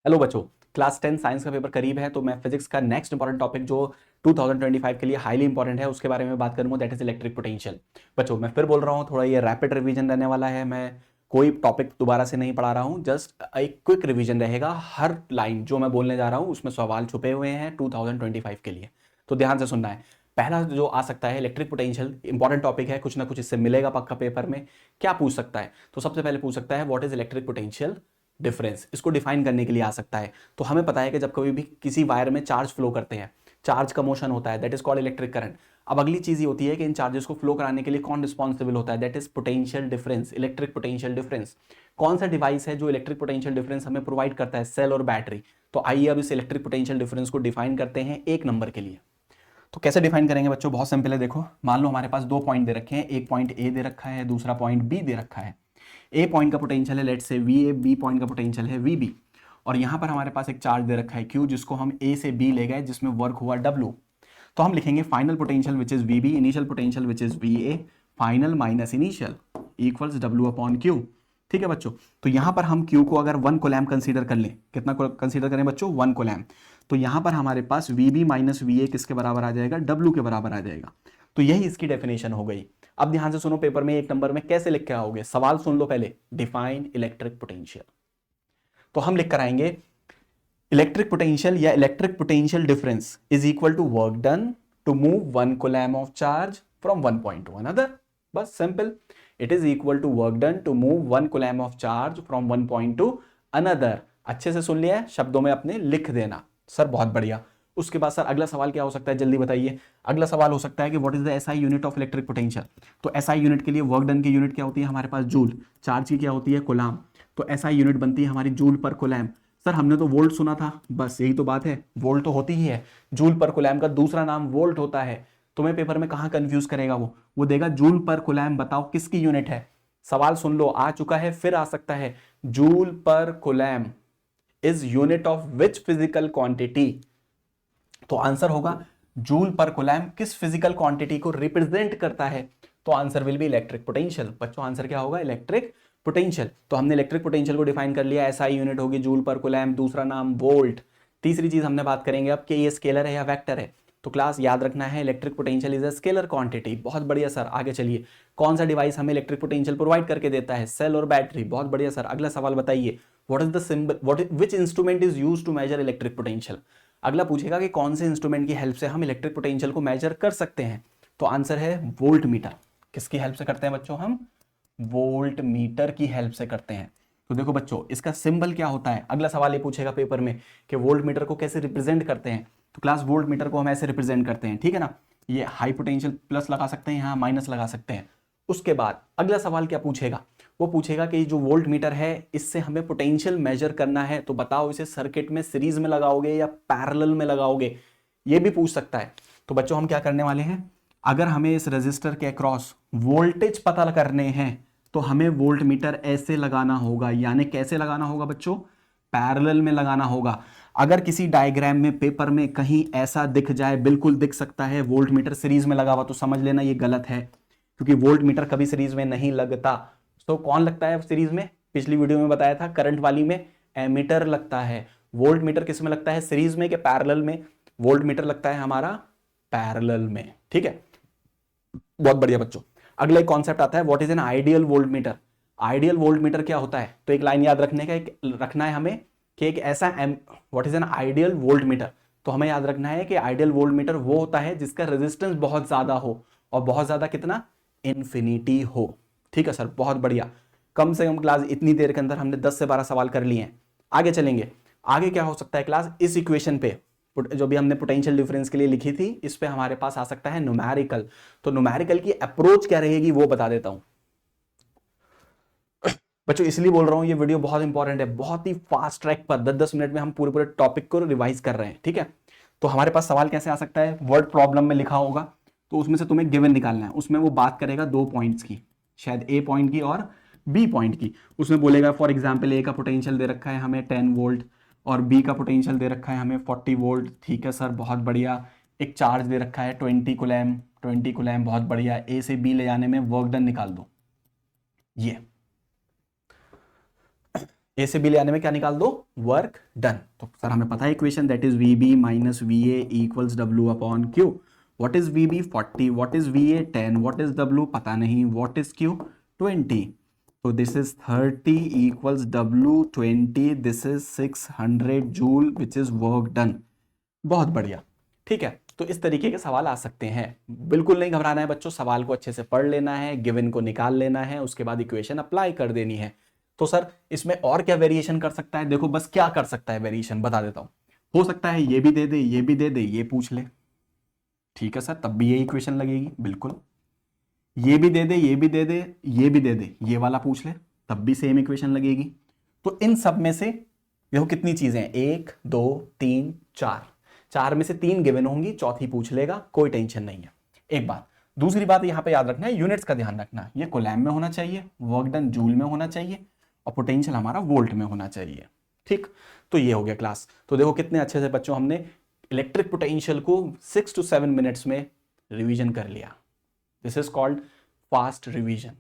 Hello बच्चों, class 10 science का paper करीब है, तो मैं फिजिक्स का नेक्स्ट इंपॉर्टेंट टॉपिक जो 2025 के लिए हाईली इंपॉर्टेंट है उसके बारे में बात करूंगा, दैट इज इलेक्ट्रिक पोटेंशियल। बच्चों मैं फिर बोल रहा हूँ, थोड़ा ये रैपिड रिवीजन रहने वाला है। मैं कोई टॉपिक दोबारा से नहीं पढ़ा रहा हूँ, जस्ट एक क्विक रिवीजन रहेगा। हर लाइन जो मैं बोलने जा रहा हूँ उसमें सवाल छुपे हुए हैं 2025 के लिए, तो ध्यान से सुनना है। पहला जो आ सकता है इलेक्ट्रिक पोटेंशियल, इंपॉर्टेंट टॉपिक है, कुछ ना कुछ इससे मिलेगा पक्का पेपर में। क्या पूछ सकता है? तो सबसे पहले पूछ सकता है what is electric potential difference. इसको डिफाइन करने के लिए आ सकता है। तो हमें पता है कि जब कभी भी किसी वायर में चार्ज फ्लो करते हैं, चार्ज का मोशन होता है, that is called electric current. अब अगली चीज ये होती है कि इन चार्जेस को फ्लो कराने के लिए कौन रिस्पॉन्सिबल होता है, that is potential difference, electric potential difference. कौन सा डिवाइस है जो इलेक्ट्रिक पोटेंशियल डिफरेंस हमें प्रोवाइड करता है? सेल और बैटरी। तो आइए अब इस इलेक्ट्रिक पोटेंशियल डिफरेंस को डिफाइन करते हैं एक नंबर के लिए। तो कैसे डिफाइन करेंगे बच्चों? बहुत सिंपल है। देखो, मान लो हमारे पास दो पॉइंट दे रखे हैं, एक पॉइंट ए दे रखा है, दूसरा पॉइंट बी दे रखा है। ए पॉइंट का पोटेंशियल है let's say V A, B point का पोटेंशियल है वी बी, और यहाँ पर हमारे पास एक चार्ज दे रखा है Q, जिसको हम ए से बी ले गए, जिसमें वर्क हुआ W। तो हम लिखेंगे final potential which is V B, initial potential which is V A, final minus initial equals W upon Q। ठीक है बच्चों, तो यहाँ पर हम Q को अगर 1 कोलैम कंसीडर कर लें, कितना कंसीडर करें बच्चों? 1 कोलैम। तो यहाँ पर हमारे पास V B minus V A किसके बराबर आ जाएगा? W के बराबर आ जाएगा। तो यही इसकी डेफिनेशन हो गई। अब ध्यान से सुनो, पेपर में एक नंबर में कैसे लिख के आओगे, सवाल सुन लो पहले। डिफाइन इलेक्ट्रिक पोटेंशियल, तो हम लिख कर आएंगे इलेक्ट्रिक पोटेंशियल या electric potential difference is equal to work done to move 1 coulomb of charge from one point to another. बस simple, it is equal to work done to move 1 coulomb of charge from one point to another. अच्छे से सुन लिया है, शब्दों में अपने लिख देना। सर बहुत बढ़िया। उसके बाद सर अगला सवाल क्या हो सकता है, जल्दी बताइए। अगला सवाल हो सकता है कि what is the SI unit of electric potential. तो एसआई यूनिट के लिए वर्क डन की यूनिट क्या होती है हमारे पास? जूल। चार्ज की क्या होती है? कोलाम। तो एसआई यूनिट बनती है हमारी जूल पर कोलैम। सर हमने तो वोल्ट सुना था, बस यही तो बात है, वोल्ट तो होती ही है। जूल पर कोलैम का दूसरा नाम वोल्ट होता है। तुम्हें पेपर में कहां कंफ्यूज करेगा वो देगा जूल पर कोलैम, बताओ किसकी यूनिट है। सवाल सुन लो, आ चुका है, फिर आ सकता है। जूल पर coulomb is unit of which physical quantity? तो आंसर होगा जूल पर कोलैम किस फिजिकल क्वांटिटी को रिप्रेजेंट करता है? तो answer will be electric potential. बच्चों आंसर क्या होगा? Electric potential. तो हमने इलेक्ट्रिक पोटेंशियल को डिफाइन कर लिया, एसआई यूनिट होगी जूल पर कोलैम, दूसरा नाम वोल्ट। तीसरी चीज हमने बात करेंगे अब कि ये स्केलर है या वेक्टर है। तो क्लास याद रखना है, electric potential is a scalar quantity. बहुत बढ़िया सर, आगे चलिए। कौन सा डिवाइस हमें इलेक्ट्रिक पोटेंशियल प्रोवाइड करके देता है? सेल और बैटरी। बहुत बढ़िया सर, अगला सवाल बताइए। What is the symbol, which instrument is used to measure electric potential? अगला पूछेगा कि कौन से इंस्ट्रूमेंट की हेल्प से हम इलेक्ट्रिक पोटेंशियल को मेजर कर सकते हैं। तो आंसर है वोल्ट मीटर। किसकी हेल्प से करते हैं बच्चों? हम वोल्ट मीटर की हेल्प से करते हैं। तो देखो बच्चों, इसका सिंबल क्या होता है? अगला सवाल ये पूछेगा पेपर में कि वोल्ट मीटर को कैसे रिप्रेजेंट करते हैं। तो क्लास वोल्ट मीटर को हम ऐसे रिप्रेजेंट करते हैं, ठीक है ना। ये हाई पोटेंशियल प्लस लगा सकते हैं, यहाँ माइनस लगा सकते हैं। उसके बाद अगला सवाल क्या पूछेगा? वो पूछेगा कि जो वोल्ट मीटर है इससे हमें पोटेंशियल मेजर करना है, तो बताओ इसे सर्किट में सीरीज में लगाओगे या पैरेलल में लगाओगे? ये भी पूछ सकता है। तो बच्चों हम क्या करने वाले हैं, अगर हमें इस रेजिस्टर के अक्रॉस वोल्टेज पता करने हैं तो हमें वोल्ट मीटर ऐसे लगाना होगा। यानी कैसे लगाना होगा बच्चों? पैरेलल में लगाना होगा। अगर किसी डायग्राम में पेपर में कहीं ऐसा दिख जाए, बिल्कुल दिख सकता है वोल्ट मीटर सीरीज में लगा हुआ, तो समझ लेना ये गलत है, क्योंकि वोल्ट मीटर कभी सीरीज में नहीं लगता। तो कौन लगता है सीरीज में? पिछली वीडियो में बताया था, करंट वाली में एमीटर लगता है। वोल्ट मीटर किस में लगता है, सीरीज में कि पैरेलल में? वोल्ट मीटर लगता है हमारा पैरेलल में, ठीक है। बहुत बढ़िया बच्चों, अगला एक कॉन्सेप्ट आता है what is an ideal volt meter. Ideal volt meter क्या होता है? तो एक लाइन याद रखने का, एक रखना है हमें कि एक ऐसा what is an ideal volt meter. तो हमें याद रखना है कि आइडियल वोल्ट मीटर वो होता है जिसका रेजिस्टेंस बहुत ज्यादा हो, और बहुत ज्यादा कितना? इन्फिनिटी हो। ठीक है सर, बहुत बढ़िया। कम से कम क्लास इतनी देर के अंदर हमने 10 से 12 सवाल कर लिए हैं। आगे चलेंगे। आगे क्या हो सकता है क्लास? इस इक्वेशन पे जो भी हमने पोटेंशियल डिफरेंस के लिए लिखी थी, इस पे हमारे पास आ सकता है न्यूमेरिकल। तो न्यूमेरिकल की अप्रोच क्या रहेगी वो बता देता हूं बच्चों, इसलिए बोल रहा हूं ये वीडियो बहुत इंपॉर्टेंट है। बहुत ही फास्ट ट्रैक पर 10-10 मिनट में हम पूरे पूरे टॉपिक को रिवाइज कर रहे हैं, ठीक है। तो हमारे पास सवाल कैसे आ सकता है? वर्ड प्रॉब्लम में लिखा होगा, तो उसमें से तुम्हें गिवन निकालना है। उसमें वो बात करेगा दो पॉइंट्स की, शायद ए पॉइंट की और बी पॉइंट की। उसमें बोलेगा फॉर एग्जाम्पल ए का पोटेंशियल दे रखा है हमें 10 वोल्ट, और बी का पोटेंशियल दे रखा है हमें 40 वोल्ट। ठीक है सर, बहुत बढ़िया। एक चार्ज दे रखा है 20 कुलैम, 20 कुलैम, बहुत बढ़िया। ए से बी ले जाने में वर्क डन निकाल दो। ये ए से बी ले आने में क्या निकाल दो, वर्क डन। तो सर हमें पता है equation, that is V B minus V A equals W upon Q. What is V B 40, what is V A 10, what is W पता नहीं, व्हाट इज क्यू 20। तो this is 30 equals W 20, this is 600 joule which is work done. बहुत बढ़िया, ठीक है। तो इस तरीके के सवाल आ सकते हैं, बिल्कुल नहीं घबराना है बच्चों, सवाल को अच्छे से पढ़ लेना है, गिवन को निकाल लेना है, उसके बाद इक्वेशन अप्लाई कर देनी है। तो सर इसमें और क्या वेरिएशन कर सकता है, देखो बस क्या कर सकता है वेरिएशन बता देता हूं। हो सकता है ये भी दे दे, ये भी दे दे, ये पूछ ले, ठीक है सर, तब भी ये इक्वेशन लगेगी बिल्कुल। ये भी दे दे, ये भी दे दे, ये भी दे दे, ये वाला पूछ ले, तब भी सेम इक्वेशन लगेगी। तो इन सब में से देखो कितनी चीजें हैं, 1 2 3 4, चार में से 3 गिवन होंगी, चौथी पूछ लेगा, कोई टेंशन नहीं है। एक बात, दूसरी बात यहां पे याद रखना है, यूनिट्स का ध्यान रखना, ये कोलैम में होना चाहिए, वर्क डन जूल में होना चाहिए, और पोटेंशियल हमारा वोल्ट में होना चाहिए, ठीक। तो ये हो गया क्लास। तो देखो कितने अच्छे से बच्चों हमने इलेक्ट्रिक पोटेंशियल को 6 to 7 मिनट्स में रिवीजन कर लिया। This is called fast revision.